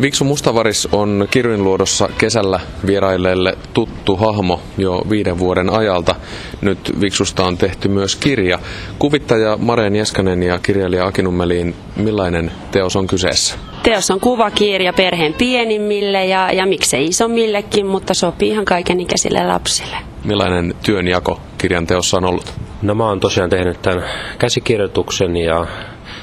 Viksu Mustavaris on Kirjunluodossa kesällä vierailleille tuttu hahmo jo 5 vuoden ajalta. Nyt Viksusta on tehty myös kirja. Kuvittaja Maren Jeskanen ja kirjailija Aki Nummelin, millainen teos on kyseessä? Teos on kuvakirja perheen pienimmille ja miksei isommillekin, mutta sopii ihan kaikenikäisille lapsille. Millainen työnjako kirjan teossa on ollut? No mä oon tosiaan tehnyt tämän käsikirjoituksen ja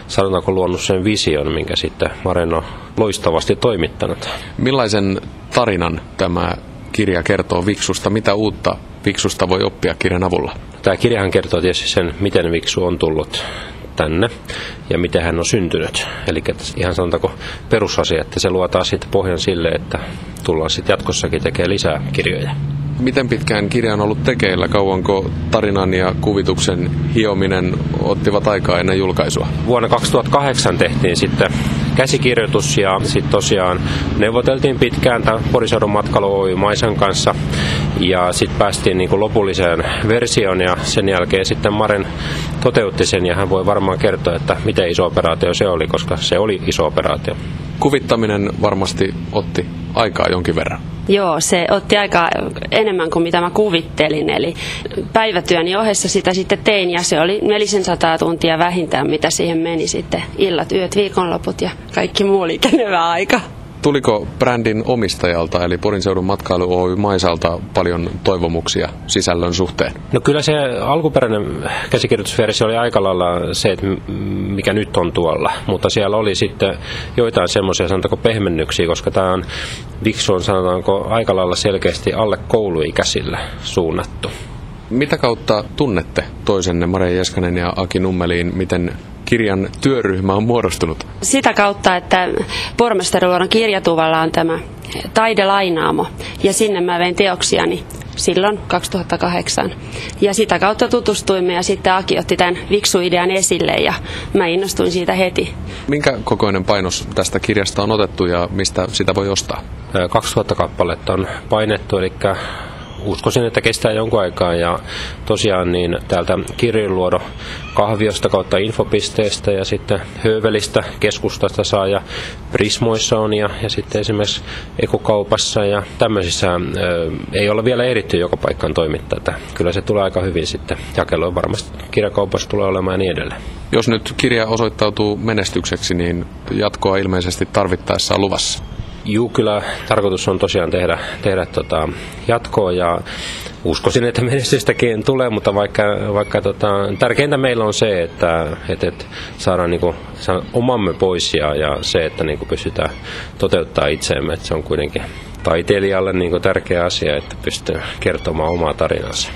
sanotaanko luonut sen vision, minkä sitten Maren on loistavasti toimittanut. Millaisen tarinan tämä kirja kertoo Viksusta? Mitä uutta Viksusta voi oppia kirjan avulla? Tämä kirjahan kertoo tietysti sen, miten Viksu on tullut tänne ja miten hän on syntynyt. Eli ihan sanotaanko perusasia, että se luo taas sitten pohjan sille, että tullaan sitten jatkossakin tekemään lisää kirjoja. Miten pitkään kirja on ollut tekeillä? Kauanko tarinan ja kuvituksen hiominen ottivat aikaa ennen julkaisua? Vuonna 2008 tehtiin sitten käsikirjoitus ja sitten tosiaan neuvoteltiin pitkään tämän Poriseudun matkailu Oy Maisan kanssa ja sitten päästiin niin kuin lopulliseen versioon ja sen jälkeen sitten Maren toteutti sen ja hän voi varmaan kertoa, että miten iso operaatio se oli, koska se oli iso operaatio. Kuvittaminen varmasti otti aikaa jonkin verran. Joo, se otti aikaa enemmän kuin mitä mä kuvittelin, eli päivätyöni ohessa sitä sitten tein ja se oli 400 tuntia vähintään, mitä siihen meni sitten illat, yöt, viikonloput ja kaikki muu liikenevä aika. Tuliko brändin omistajalta eli Poriseudun matkailu Oy Maisalta paljon toivomuksia sisällön suhteen? No kyllä se alkuperäinen käsikirjoitusversio oli aika lailla se, että mikä nyt on tuolla, mutta siellä oli sitten joitain semmoisia sanotaanko pehmennyksiä, koska tämä on Viksu on sanotaanko aika lailla selkeästi alle kouluikäisillä suunnattu. Mitä kautta tunnette toisenne Maren Jeskanen ja Aki Nummelin, miten kirjan työryhmä on muodostunut? Sitä kautta, että Pormestariluodon kirjatuvalla on tämä taidelainaamo ja sinne mä vein teoksiani silloin 2008. Ja sitä kautta tutustuimme ja sitten Aki otti tämän Viksu-idean esille ja mä innostuin siitä heti. Minkä kokoinen painos tästä kirjasta on otettu ja mistä sitä voi ostaa? 2000 kappaletta on painettu, eli uskoisin, että kestää jonkun aikaa ja tosiaan niin täältä Kirjunluodon kahviosta kautta infopisteestä ja sitten Hövelistä keskustasta saa ja Prismoissa on ja sitten esimerkiksi Ekokaupassa ja tämmöisissä ei olla vielä ehditty joka paikkaan toimittaa. Että kyllä se tulee aika hyvin sitten jakelua varmasti kirjakaupassa tulee olemaan ja niin edelleen. Jos nyt kirja osoittautuu menestykseksi, niin jatkoa ilmeisesti tarvittaessa on luvassa. Juu, kyllä tarkoitus on tosiaan tehdä jatkoa ja uskoisin, että menestystäkin tulee, mutta vaikka tärkeintä meillä on se, että saadaan niinku omamme pois ja se, että niinku pystytään toteuttaa itseämme, että se on kuitenkin taiteilijalle niinku tärkeä asia, että pystyy kertomaan omaa tarinansa.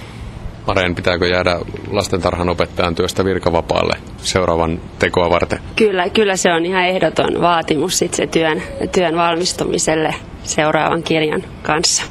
Maren, pitääkö jäädä lastentarhanopettajan työstä virkavapaalle seuraavan tekoa varten? Kyllä se on ihan ehdoton vaatimus sit se työn valmistumiselle seuraavan kirjan kanssa.